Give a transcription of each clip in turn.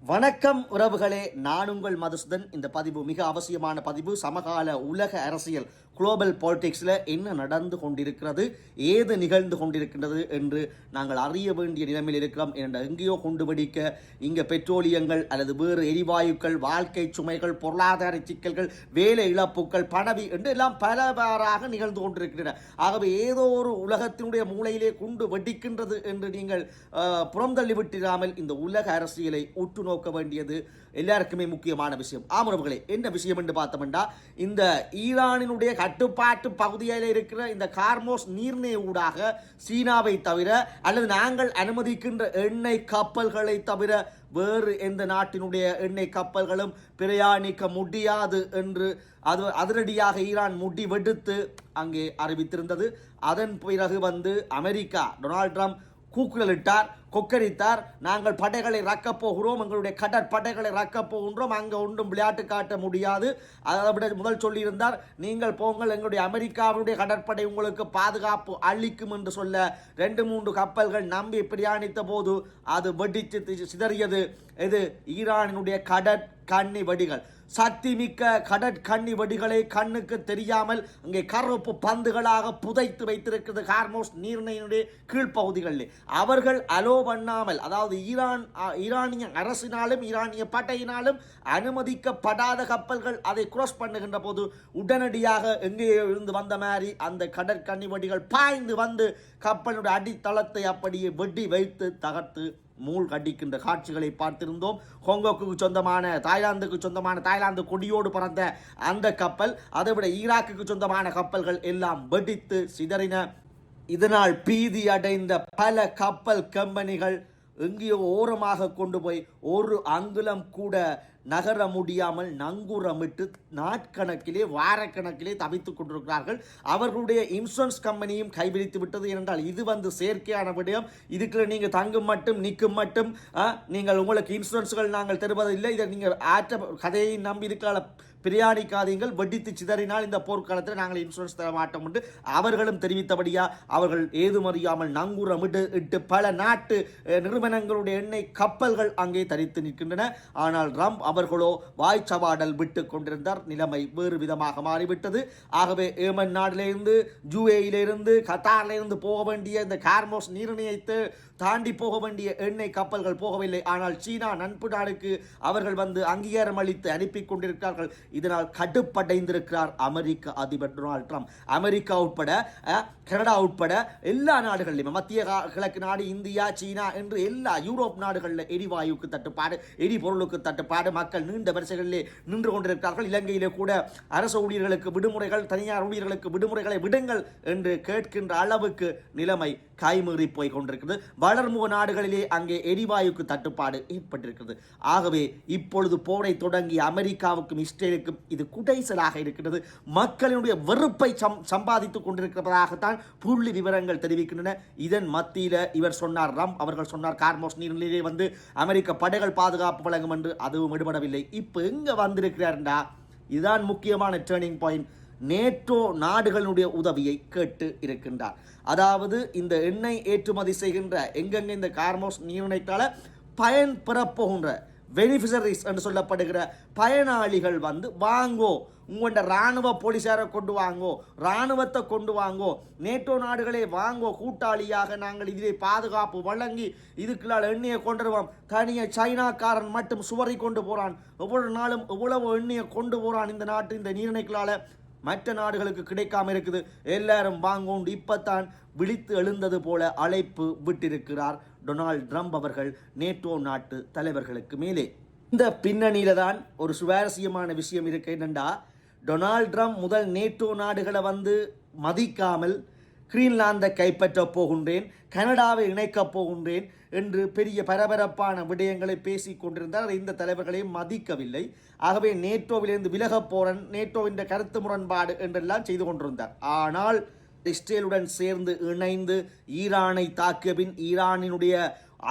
வணக்கம் உறவுகளே, நான் உங்கள் மதுசூதன். இந்த பதிவு மிக அவசியமான பதிவு. சமகால உலக அரசியல் குளோபல் பாலிடிக்ஸில் என்ன நடந்து கொண்டிருக்கிறது, ஏது நிகழ்ந்து கொண்டிருக்கின்றது என்று நாங்கள் அறிய வேண்டிய நிலைமையில் இருக்கிறோம். என்ற எங்கேயோ கொண்டு வெடிக்க இங்கே பெட்ரோலியங்கள் அல்லது வேறு எரிவாயுக்கள், வாழ்க்கை சுமைகள், பொருளாதார சிக்கல்கள், வேலை இழப்புகள், பணவி என்று எல்லாம் பலவாறாக நிகழ்ந்து கொண்டிருக்கின்றன. ஆகவே ஏதோ ஒரு உலகத்தினுடைய மூலையிலே குண்டு வெடிக்கின்றது என்று நீங்கள் புறந்தள்ளி விட்டிராமல் இந்த உலக அரசியலை உற்று நோக்க வேண்டியது எல்லாருக்குமே முக்கியமான விஷயம். ஆமரவுகளே, என்ன விஷயம் என்று பார்த்தோம்னா, இந்த ஈரானினுடைய கட்டுப்பாட்டு பகுதியில் இருக்கிற இந்த கார்மோஸ் நீர்நிலை ஊடாக சீனாவை தவிர அல்லது நாங்கள் அனுமதிக்கின்ற எண்ணெய் கப்பல்களை தவிர வேறு எந்த நாட்டினுடைய எண்ணெய் கப்பல்களும் பிரயாணிக்க முடியாது என்று அதிரடியாக ஈரான் முடிவெடுத்து அங்கே அறிவித்திருந்தது. அதன் பிறகு அமெரிக்கா டொனால்ட் ட்ரம்ப் கூக்குரலிட்டார், கொக்கரித்தார். நாங்கள் படைகளை ரக்கப் போகிறோம், எங்களுடைய கடற்படைகளை ரக்கப் போகின்றோம், அங்கே ஒன்றும் விளையாட்டு காட்ட முடியாது. அதை விட முதல் சொல்லியிருந்தார், நீங்கள் போங்கள், எங்களுடைய அமெரிக்காவுடைய கடற்படை உங்களுக்கு பாதுகாப்பு அளிக்கும் என்று சொல்ல 2-3 கப்பல்கள் நம்பி பிரயாணித்த போது அது வெடித்து சிதறியது. இது ஈரானினுடைய கடற்கண்ணி வெடிகள். சக்தி மிக்க கடற்கண்ணி வெடிகளை கண்ணுக்கு தெரியாமல் அங்கே கருப்பு பந்துகளாக புதைத்து வைத்திருக்கிறது ஹார்மோஸ் நீர்நிலையினுடைய கீழ்ப்பகுதிகளில். அவர்கள் அலோ பண்ணாமல், அதாவது ஈரானிய அரசினாலும் ஈரானிய படையினாலும் அனுமதிக்கப்படாத கப்பல்கள் அதை கிராஸ் பண்ணுகின்ற போது உடனடியாக எங்கே இருந்து வந்த மாதிரி அந்த கடற்கண்ணி வெடிகள் பாய்ந்து வந்து கப்பலுடைய அடித்தளத்தை அப்படியே வெடி வைத்து தகர்த்து மூழ்கடிக்கின்ற காட்சிகளை பார்த்திருந்தோம். ஹாங்காங்குக்கு சொந்தமான, தாய்லாந்து கொடியோடு பறந்த அந்த கப்பல், அதைவிட ஈராக்குக்கு சொந்தமான கப்பல்கள் எல்லாம் வெடித்து சிதறின. இதனால் பீதி அடைந்த பல கப்பல் கம்பெனிகள் எங்கேயோ ஓரமாக கொண்டு போய் ஒரு அங்குலம் கூட நகர முடியாமல் நங்கூரமிட்டு நாட்கணக்கிலே வாரக்கணக்கிலே தவித்துக் கொண்டிருக்கிறார்கள். அவர்களுடைய இன்சூரன்ஸ் கம்பெனியும் கைவிரித்து விட்டது. என்றால் இது செயற்கையான விடயம். இதுக்கு நீங்கள் தங்கும் மட்டும் நிற்கும் மட்டும் நீங்கள் உங்களுக்கு இன்சூரன்ஸ்கள் நாங்கள் தருவதில்லை, இதை நீங்கள் ஆற்ற கதையை நம்பி இதுக்கால பிரயாணிக்காதீங்கள், வெடித்து சிதறினால் இந்த போர்க்காலத்தில் நாங்கள் இன்சூரன்ஸ் தர மாட்டோம் என்று அவர்களும் தெரிவித்தபடியா அவர்கள் ஏதுமறியாமல் நங்கூரமிட்டு பல நாட்டு நிறுவனங்களுடைய எண்ணெய் கப்பல்கள் அங்கே தரித்து நிற்கின்றன. ஆனால் ட்ரம்ப் அவர்களோ வாய்ச்சவாடல் விட்டு கொண்டிருந்தார். நிலைமை வேறு விதமாக மாறிவிட்டது. ஆகவே ஏமன் நாட்டிலிருந்து, யுஏயிலிருந்து, கத்தாரிலிருந்து போக வேண்டிய இந்த கார்மோஸ் நீர்நிலையத்தை தாண்டி போக வேண்டிய எண்ணெய் கப்பல்கள் போகவில்லை. ஆனால் சீனா நட்பு நாடுக்கு அவர்கள் அங்கீகாரம் அளித்து அனுப்பி கொண்டிருக்கிறார்கள். இதனால் கடுப்படைந்திருக்கிறார் அமெரிக்க அதிபர் டொனால்ட் ட்ரம்ப். அமெரிக்கா உட்பட, கனடா உட்பட எல்லா நாடுகளிலும், மத்திய கிழக்கு நாடு, இந்தியா, சீனா என்று எல்லா யூரோப் நாடுகளில் எரிவாயுக்கு தட்டுப்பாடு, எரிபொருளுக்கு தட்டுப்பாடு, மக்கள் நீண்ட வரிசைகளிலே நின்று கொண்டிருக்கிறார்கள். இலங்கையிலே கூட அரசு ஊழியர்களுக்கு விடுமுறைகள், தனியார் ஊழியர்களுக்கு விடுமுறைகளை விடுங்கள் என்று கேட்கின்ற அளவுக்கு நிலைமை கைமீறி போய் கொண்டிருக்கிறது. வளர்முக நாடுகளிலே அங்கே எரிவாயுக்கு தட்டுப்பாடு ஏற்பட்டிருக்கிறது. ஆகவே இப்பொழுது போரை தொடங்கி அமெரிக்காவுக்கும் இஸ்ரேலுக்கும் இது குடைசலாக இருக்கிறது. மக்களினுடைய வெறுப்பை சம்பாதித்துக் கொண்டிருக்கிறதாகத்தான் புள்ளி விவரங்கள் தெரிவிக்கின்றன. இதன் மத்தியில் இவர் சொன்னார், அவர்கள் சொன்னார், கார்மோஸ் நீர்நிலையிலே அமெரிக்க படைகள் பாதுகாப்பு வழங்கும் என்று. அதுவும் ஈடுபடவில்லை. இப்போ எங்க வந்திருக்கிறார்டா, இதுதான் முக்கியமான டேர்னிங் பாயிண்ட். நேட்டோ நாடுகளுடைய உதவியை கேட்டு இருக்கின்றார். அதாவது இந்த எண்ணெய் ஏற்றுமதி செய்கின்ற எங்கெங்க இந்த கார்மோஸ் நீர்நிலைக்கால பயன் பெறப்போகின்ற பெனிஃபிஷரிஸ் என்று சொல்லப்படுகிற பயனாளிகள் வாங்கோ, உங்களோட இராணுவ போலீஸாரை கொண்டு வாங்கோ, இராணுவத்தை கொண்டு வாங்கோ, நேட்டோ நாடுகளே வாங்கோ, கூட்டாளியாக நாங்கள் இதிலே பாதுகாப்பு வழங்கி இதுக்குள்ளால் எண்ணெயை கொண்டுருவோம். தனியாக சைனாக்காரன் மட்டும் சுவரை கொண்டு போகிறான், ஒவ்வொரு நாளும் எவ்வளவு எண்ணெயை கொண்டு போகிறான் இந்த நாட்டு இந்த நீர்நிலைகளால், மற்ற நாடுகளுக்கு கிடைக்காம இருக்குது, எல்லாரும் வாங்கோண்டு இப்பத்தான் விழித்து எழுந்தது போல அழைப்பு விட்டிருக்கிறார் டொனால்ட் ட்ரம்ப் அவர்கள் நேட்டோ நாட்டு தலைவர்களுக்கு மேலே. இந்த பின்னணியில தான் ஒரு சுவாரஸ்யமான விஷயம் இருக்கு. என்னண்டா, டொனால்ட் ட்ரம்ப் முதல் நேட்டோ நாடுகளை மதிக்காமல் கிரீன்லாந்தை கைப்பற்ற போகின்றேன், கனடாவை இணைக்கப் போகின்றேன் என்று பெரிய பரபரப்பான விடயங்களை பேசிக் கொண்டிருந்தார். இந்த தலைவர்களையும் மதிக்கவில்லை. ஆகவே நேட்டோவிலிருந்து விலகப் போறன், நேட்டோவின் கருத்து முரண்பாடு என்றெல்லாம் செய்து கொண்டிருந்தார். ஆனால் இஸ்ரேலுடன் சேர்ந்து இணைந்து ஈரானை தாக்கிய பின் ஈரானினுடைய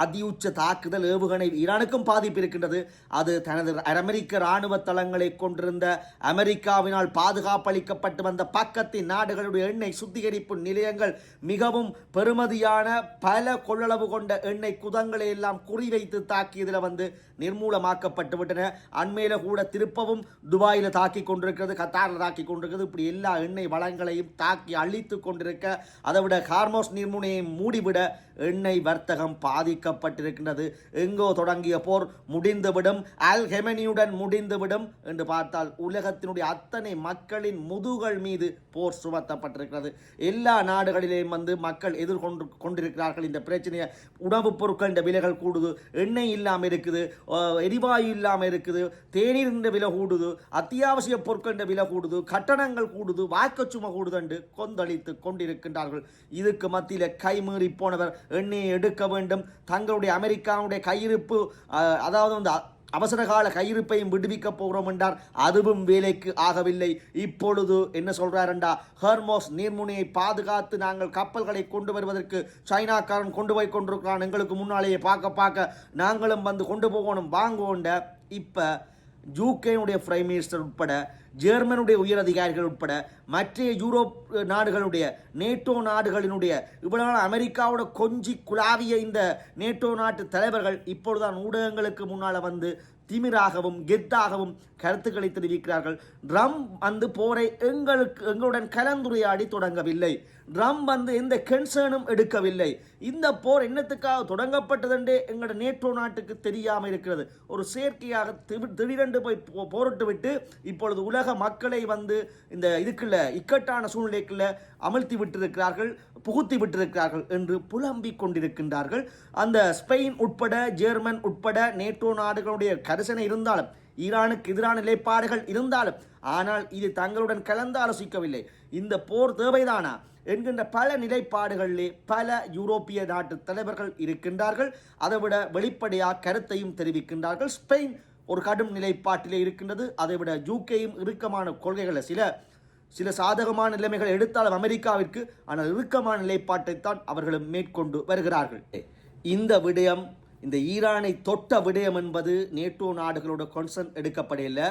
அதியுச்ச தாக்குதல் ஏவுகணை ஈரானுக்கும் பாதிப்பு இருக்கின்றது. அது தனது அமெரிக்க இராணுவ தளங்களை கொண்டிருந்த அமெரிக்காவினால் பாதுகாப்பளிக்கப்பட்டு வந்த பக்கத்தின் நாடுகளுடைய எண்ணெய் சுத்திகரிப்பு நிலையங்கள் மிகவும் பெறுமதியான பல கொள்ளளவு கொண்ட எண்ணெய் குதங்களை எல்லாம் குறிவைத்து தாக்கியதில் நிர்மூலமாக்கப்பட்டு விட்டன. அண்மையில கூட திருப்பவும் துபாயில் தாக்கி கொண்டிருக்கிறது, கத்தாரில் தாக்கி கொண்டிருக்கிறது. இப்படி எல்லா எண்ணெய் வளங்களையும் தாக்கி அழித்து கொண்டிருக்க, அதை விட ஹார்மோஸ் நீர்முனையை மூடிவிட எண்ணெய் வர்த்தகம் பாதிக்கப்பட்டிருக்கின்றது. எங்கோ தொடங்கிய போர் முடிந்துவிடும், அல் ஹெமனியுடன் முடிந்துவிடும் என்று பார்த்தால் உலகத்தினுடைய அத்தனை மக்களின் முதுகள் மீது போர் சுமத்தப்பட்டிருக்கிறது. எல்லா நாடுகளிலேயும் மக்கள் எதிர்கொண்டு கொண்டிருக்கிறார்கள் இந்த பிரச்சனையை. உணவுப் பொருட்களின் விலைகள் கூடுது, எண்ணெய் இல்லாமல் இருக்குது, எரிவாயு இல்லாமல் இருக்குது, தேநீரின் விலை கூடுது, அத்தியாவசிய பொருட்களின் விலை கூடுது, கட்டணங்கள் கூடுது, வாக்குச்சுமை கூடுது என்று கொந்தளித்து கொண்டிருக்கின்றார்கள். இதுக்கு மத்தியில் கைமீறி போனவர் எண்ணெயை எடுக்க வேண்டும், தங்களுடைய அமெரிக்காவுடைய கையிருப்பு, அதாவது அவசரகால கையிருப்பையும் விடுவிக்க போகிறோம் என்றார். அதுவும் வேலைக்கு ஆகவில்லை. இப்பொழுது என்ன சொல்றார் என்றா, ஹார்மோஸ் நீர்முனையை பாதுகாத்து நாங்கள் கப்பல்களை கொண்டு வருவதற்கு சைனாக்காரன் கொண்டு போய் கொண்டிருக்கிறான், எங்களுக்கு முன்னாலேயே பார்க்க நாங்களும் கொண்டு போகணும் வாங்குவோண்ட. இப்போ யூகேனுடைய பிரைம் மினிஸ்டர் உட்பட, ஜெர்மனுடைய உயர் அதிகாரிகள் உட்பட, மற்ற யூரோப் நாடுகளுடைய, நேட்டோ நாடுகளினுடைய, இவ்வளவு அமெரிக்காவோட கொஞ்சி குழாவிய இந்த நேட்டோ நாட்டு தலைவர்கள் இப்பொழுதுதான் ஊடகங்களுக்கு முன்னால் திமிராகவும் கெத்தாகவும் கருத்துக்களை தெரிவிக்கிறார்கள். ட்ரம்ப் போரை எங்களுடன் கலந்துரையாடி தொடங்கவில்லை, ட்ரம்ப் எந்த கன்சர்னும் எடுக்கவில்லை. இந்த போர் என்னத்துக்காக தொடங்கப்பட்டதென்றே எங்களோட நேட்டோ நாட்டுக்கு தெரியாமல் இருக்கிறது. ஒரு செயற்கையாக திடீரென்று போய் போரிட்டு விட்டு இப்பொழுது உலக மக்களை இந்த இதுக்குள்ள இக்கட்டான சூழ்நிலைக்குள்ள அமர்த்தி விட்டிருக்கிறார்கள், புகுத்தி விட்டிருக்கிறார்கள் என்று புலம்பிக் கொண்டிருக்கின்றார்கள். அந்த ஸ்பெயின் உட்பட, ஜெர்மன் உட்பட நேட்டோ நாடுகளுடைய கரிசனை இருந்தாலும், ஈரானுக்கு எதிரான நிலைப்பாடுகள் இருந்தாலும், ஆனால் இது தங்களுடன் கலந்து ஆலோசிக்கவில்லை. இந்த போர் தேவைதானா என்கின்ற பல நிலைப்பாடுகளிலே பல யூரோப்பிய நாட்டு தலைவர்கள் இருக்கின்றார்கள். அதைவிட வெளிப்படையாக கருத்தையும் தெரிவிக்கின்றார்கள். ஸ்பெயின் ஒரு கடும் நிலைப்பாட்டிலே இருக்கின்றது. அதைவிட யூகேயும் இறுக்கமான கொள்கைகளை சில சாதகமான நிலைமைகள் எடுத்தாலும் அமெரிக்காவிற்கு, ஆனால் இறுக்கமான நிலைப்பாட்டைத்தான் அவர்களும் மேற்கொண்டு வருகிறார்கள். இந்த விடயம், இந்த ஈரானை தொட்ட விடயம் என்பது நேட்டோ நாடுகளோட கன்சர்ன் எடுக்கப்படையில்லை,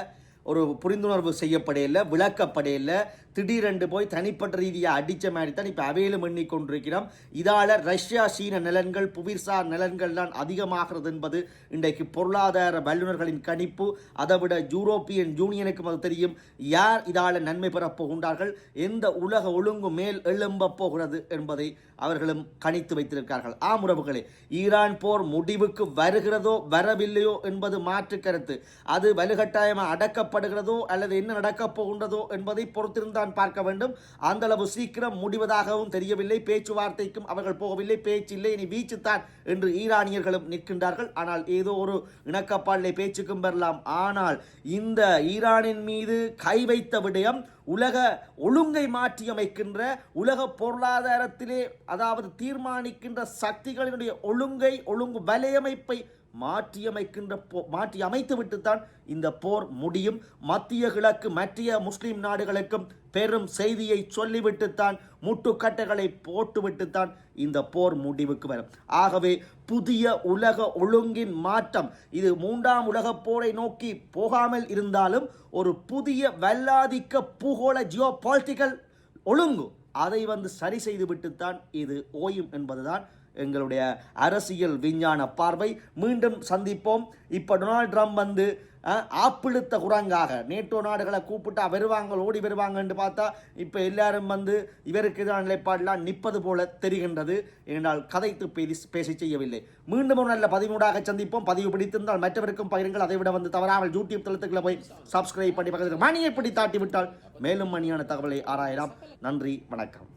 ஒரு புரிந்துணர்வு செய்யப்படையில்லை, விளக்கப்படையில்லை. திடீரென்று போய் தனிப்பட்ட ரீதியாக அடித்த மாதிரி தான் இப்போ அவையிலும் எண்ணிக்கொண்டிருக்கிறோம். இதால் ரஷ்யா சீன நிலன்கள், புவிசார் நிலன்கள் தான் அதிகமாகிறது என்பது இன்றைக்கு பொருளாதார வல்லுநர்களின் கணிப்பு. அதைவிட யூரோப்பியன் யூனியனுக்கு அது தெரியும், யார் இதால் நன்மை பெறப் போகின்றார்கள், எந்த உலக ஒழுங்கு மேல் எழும்ப போகிறது என்பதை அவர்களும் கணித்து வைத்திருக்கிறார்கள். உறவுகளே, ஈரான் போர் முடிவுக்கு வருகிறதோ வரவில்லையோ என்பது மாற்று கருத்து. அது வலுக்கட்டாயமாக அடக்கப்படுகிறதோ அல்லது என்ன நடக்கப் போகின்றதோ என்பதை பொறுத்திருந்தான் பார்க்க வேண்டும். அந்த அளவு சீக்கிரம் முடிவதாகவும் தெரியவில்லை. பேச்சுவார்த்தைக்கும் அவர்கள் போகவில்லை, பேச்சில்லை, இனி வீச்சுத்தான் என்று ஈரானியர்களும் நிற்கின்றார்கள். ஆனால் ஏதோ ஒரு இணக்கப்பாடிலே பேச்சுக்கும் பெறலாம். ஆனால் இந்த ஈரானின் மீது கை வைத்த விடயம் உலக ஒழுங்கை மாற்றியமைக்கின்ற, உலக பொருளாதாரத்திலே அதாவது தீர்மானிக்கின்ற சக்திகளினுடைய ஒழுங்கு வலையமைப்பை மாற்றி அமைத்து விட்டுத்தான் இந்த போர் முடியும். மத்திய கிழக்கு மற்ற முஸ்லிம் நாடுகளுக்கும் பெரும் செய்தியை சொல்லிவிட்டுத்தான், முட்டுக்கட்டைகளை போட்டுவிட்டுத்தான் இந்த போர் முடிவுக்கு வரும். ஆகவே புதிய உலக ஒழுங்கின் மாற்றம், இது 3ஆம் உலகப் போரை நோக்கி போகாமல் இருந்தாலும் ஒரு புதிய வல்லாதிக்க பூகோள ஜியோ பாலிட்டிக்கல் ஒழுங்கு, அதை சரி செய்து விட்டுத்தான் இது ஓயும் என்பதுதான் எங்களுடைய அரசியல் விஞ்ஞான பார்வை. மீண்டும் சந்திப்போம். இப்போ டொனால்ட் ட்ரம்ப் ஆப்பிழுத்த குரங்காக நேட்டோ நாடுகளை கூப்பிட்டா ஓடி வருவாங்க என்று பார்த்தா இப்போ எல்லாரும் இவருக்கு எதிரான நிலைப்பாடெல்லாம் நிற்பது போல தெரிகின்றது. என்றால் கதைத்து பேசி செய்யவில்லை. மீண்டும் ஒரு நல்ல பதிமூடாக சந்திப்போம். பதிவு பிடித்திருந்தால் மற்றவருக்கும் பகிருங்கள். அதை விட தவறாமல் யூடியூப் தளத்துக்குள்ள போய் சப்ஸ்கிரைப் பண்ணி பக்கத்தில் மணியை பிடி தாட்டி விட்டால் மேலும் மணியான தகவலை ஆராயலாம். நன்றி, வணக்கம்.